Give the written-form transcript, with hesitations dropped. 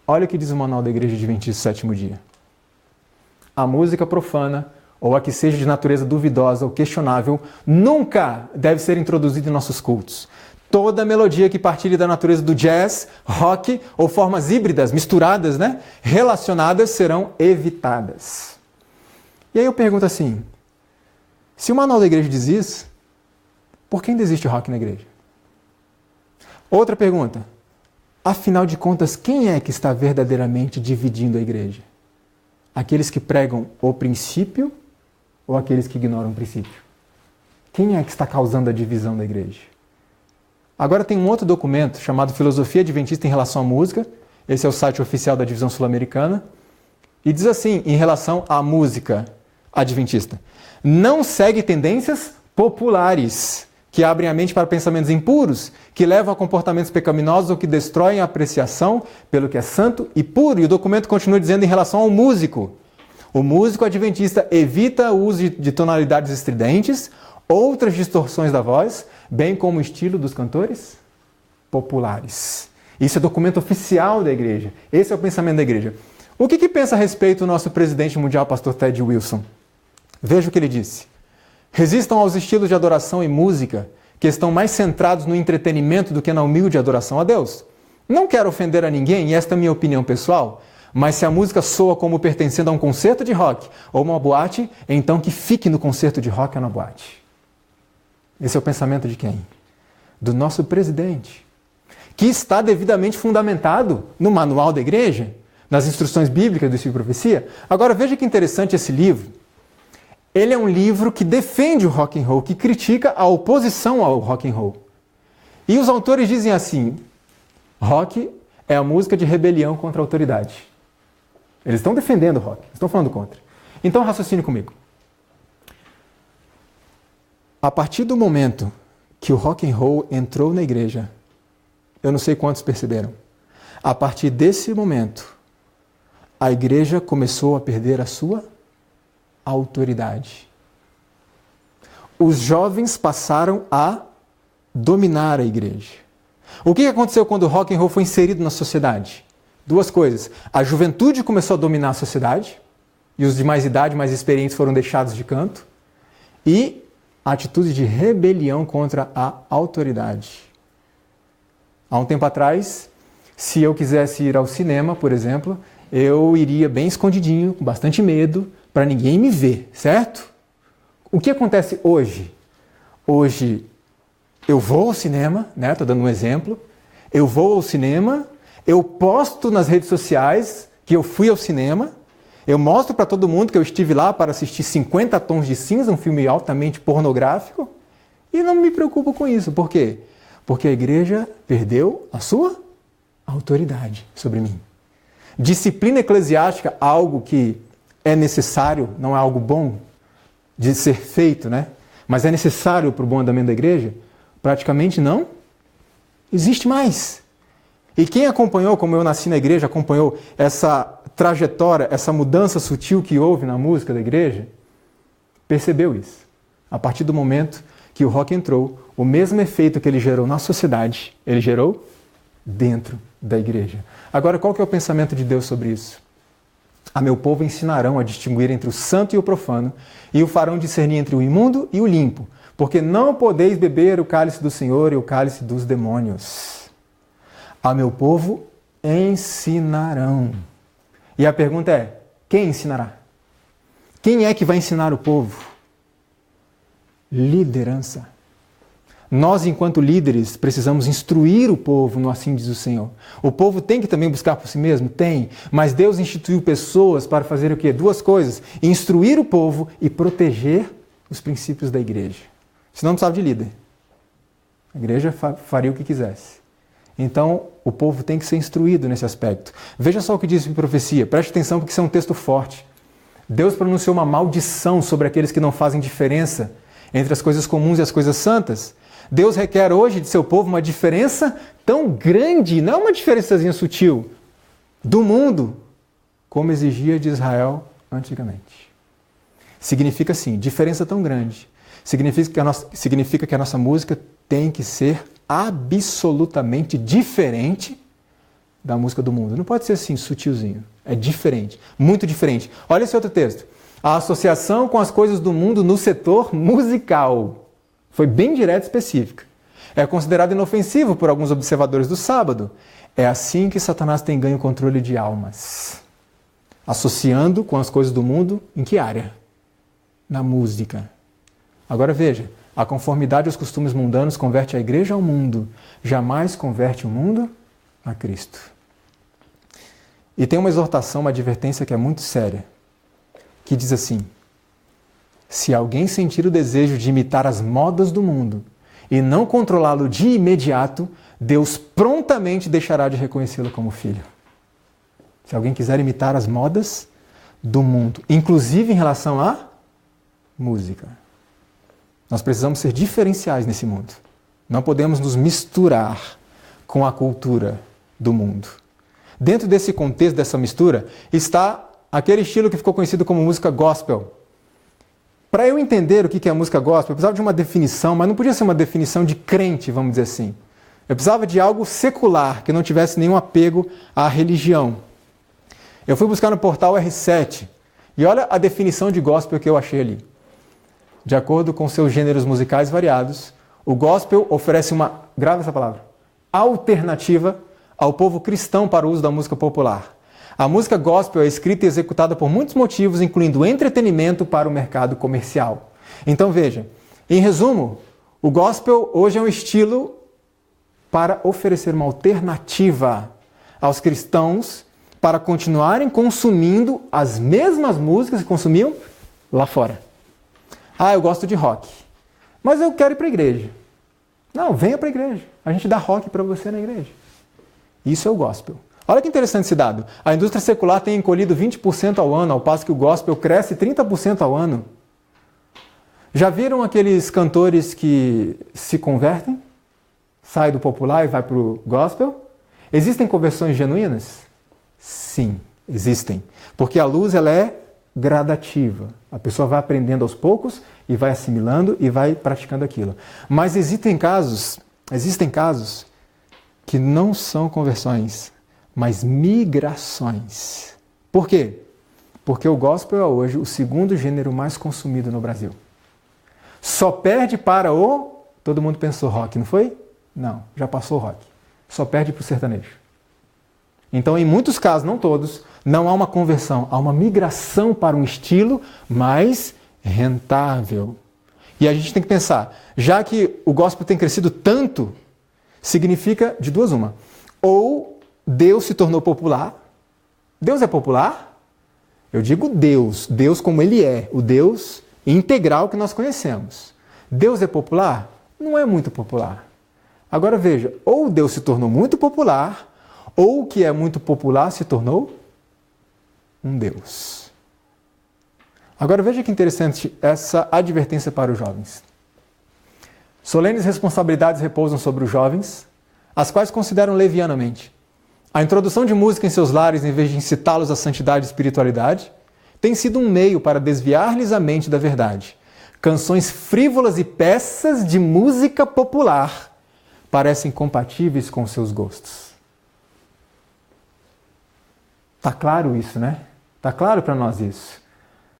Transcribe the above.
Olha o que diz o Manual da Igreja Adventista do Sétimo Dia. A música profana, ou a que seja de natureza duvidosa ou questionável, nunca deve ser introduzida em nossos cultos. Toda melodia que partilhe da natureza do jazz, rock ou formas híbridas, misturadas, relacionadas, serão evitadas. E aí eu pergunto assim, se o Manual da Igreja diz isso, por que ainda existe rock na igreja? Outra pergunta, afinal de contas, quem é que está verdadeiramente dividindo a igreja? Aqueles que pregam o princípio ou aqueles que ignoram o princípio? Quem é que está causando a divisão da igreja? Agora tem um outro documento chamado Filosofia Adventista em relação à música. Esse é o site oficial da Divisão Sul-Americana. E diz assim, em relação à música adventista: não segue tendências populares que abrem a mente para pensamentos impuros, que levam a comportamentos pecaminosos ou que destroem a apreciação pelo que é santo e puro. E o documento continua dizendo em relação ao músico: o músico adventista evita o uso de tonalidades estridentes, outras distorções da voz, bem como o estilo dos cantores populares. Isso é documento oficial da igreja. Esse é o pensamento da igreja. O que pensa a respeito o nosso presidente mundial, pastor Ted Wilson? Veja o que ele disse. Resistam aos estilos de adoração e música que estão mais centrados no entretenimento do que na humilde adoração a Deus. Não quero ofender a ninguém, e esta é a minha opinião pessoal, mas se a música soa como pertencendo a um concerto de rock ou uma boate, então que fique no concerto de rock ou na boate. Esse é o pensamento de quem? Do nosso presidente, que está devidamente fundamentado no manual da igreja, nas instruções bíblicas do Espírito de Profecia. Agora veja que interessante esse livro. Ele é um livro que defende o rock and roll, que critica a oposição ao rock and roll. E os autores dizem assim, rock é a música de rebelião contra a autoridade. Eles estão defendendo o rock, estão falando contra. Então raciocine comigo. A partir do momento que o rock and roll entrou na igreja, eu não sei quantos perceberam, a partir desse momento, a igreja começou a perder a sua autoridade. Os jovens passaram a dominar a igreja. O que aconteceu quando o rock and roll foi inserido na sociedade? Duas coisas. A juventude começou a dominar a sociedade, e os de mais idade, mais experientes, foram deixados de canto, e a atitude de rebelião contra a autoridade. Há um tempo atrás, se eu quisesse ir ao cinema, por exemplo, eu iria bem escondidinho, com bastante medo, para ninguém me ver, certo? O que acontece hoje? Hoje eu vou ao cinema, estou dando um exemplo, eu vou ao cinema, eu posto nas redes sociais que eu fui ao cinema, eu mostro para todo mundo que eu estive lá para assistir 50 Tons de Cinza, um filme altamente pornográfico, e não me preocupo com isso. Por quê? Porque a igreja perdeu a sua autoridade sobre mim. Disciplina eclesiástica, algo que é necessário, não é algo bom de ser feito, mas é necessário para o bom andamento da igreja, praticamente não existe mais. E quem acompanhou, como eu nasci na igreja, acompanhou essa trajetória, essa mudança sutil que houve na música da igreja, percebeu isso. A partir do momento que o rock entrou, o mesmo efeito que ele gerou na sociedade, ele gerou dentro da igreja. Agora, qual que é o pensamento de Deus sobre isso? A meu povo ensinarão a distinguir entre o santo e o profano, e o farão discernir entre o imundo e o limpo, porque não podeis beber o cálice do Senhor e o cálice dos demônios. A meu povo ensinarão. E a pergunta é, quem ensinará? Quem é que vai ensinar o povo? Liderança. Nós, enquanto líderes, precisamos instruir o povo no assim diz o Senhor. O povo tem que também buscar por si mesmo? Tem. Mas Deus instituiu pessoas para fazer o quê? Duas coisas. Instruir o povo e proteger os princípios da igreja. Senão não precisava de líder. A igreja faria o que quisesse. Então, o povo tem que ser instruído nesse aspecto. Veja só o que diz em profecia. Preste atenção porque isso é um texto forte. Deus pronunciou uma maldição sobre aqueles que não fazem diferença entre as coisas comuns e as coisas santas. Deus requer hoje de seu povo uma diferença tão grande, não uma diferençazinha sutil, do mundo, como exigia de Israel antigamente. Significa assim, diferença tão grande. Significa que a nossa música tem que ser absolutamente diferente da música do mundo. Não pode ser assim, sutilzinho. É diferente, muito diferente. Olha esse outro texto. A associação com as coisas do mundo no setor musical. Foi bem direta e específica. É considerado inofensivo por alguns observadores do sábado. É assim que Satanás tem ganho controle de almas. Associando com as coisas do mundo, em que área? Na música. Agora veja, a conformidade aos costumes mundanos converte a igreja ao mundo, jamais converte o mundo a Cristo. E tem uma exortação, uma advertência que é muito séria, que diz assim: se alguém sentir o desejo de imitar as modas do mundo e não controlá-lo de imediato, Deus prontamente deixará de reconhecê-lo como filho. Se alguém quiser imitar as modas do mundo, inclusive em relação à música. Nós precisamos ser diferenciais nesse mundo. Não podemos nos misturar com a cultura do mundo. Dentro desse contexto, dessa mistura, está aquele estilo que ficou conhecido como música gospel. Para eu entender o que é música gospel, eu precisava de uma definição, mas não podia ser uma definição de crente, vamos dizer assim. Eu precisava de algo secular, que não tivesse nenhum apego à religião. Eu fui buscar no portal R7 e olha a definição de gospel que eu achei ali. De acordo com seus gêneros musicais variados, o gospel oferece uma, grave essa palavra, alternativa ao povo cristão para o uso da música popular. A música gospel é escrita e executada por muitos motivos, incluindo entretenimento para o mercado comercial. Então veja, em resumo, o gospel hoje é um estilo para oferecer uma alternativa aos cristãos para continuarem consumindo as mesmas músicas que consumiam lá fora. Ah, eu gosto de rock, mas eu quero ir para a igreja. Não, venha para a igreja. A gente dá rock para você na igreja. Isso é o gospel. Olha que interessante esse dado. A indústria secular tem encolhido 20% ao ano, ao passo que o gospel cresce 30% ao ano. Já viram aqueles cantores que se convertem? Sai do popular e vai para o gospel? Existem conversões genuínas? Sim, existem. Porque a luz ela é gradativa. A pessoa vai aprendendo aos poucos e vai assimilando e vai praticando aquilo. Mas existem casos que não são conversões, mas migrações. Por quê? Porque o gospel é hoje o segundo gênero mais consumido no Brasil. Só perde para o... Todo mundo pensou rock, não foi? Não, já passou o rock. Só perde para o sertanejo. Então, em muitos casos, não todos, não há uma conversão, há uma migração para um estilo mais rentável. E a gente tem que pensar, já que o gospel tem crescido tanto, significa de duas uma. Ou Deus se tornou popular. Deus é popular? Eu digo Deus, Deus como Ele é, o Deus integral que nós conhecemos. Deus é popular? Não é muito popular. Agora veja, ou Deus se tornou muito popular, ou o que é muito popular se tornou um Deus. Agora veja que interessante essa advertência para os jovens. Solenes responsabilidades repousam sobre os jovens, as quais consideram levianamente. A introdução de música em seus lares, em vez de incitá-los à santidade e espiritualidade, tem sido um meio para desviar-lhes a mente da verdade. Canções frívolas e peças de música popular parecem compatíveis com seus gostos. Tá claro isso, né? Tá claro para nós isso.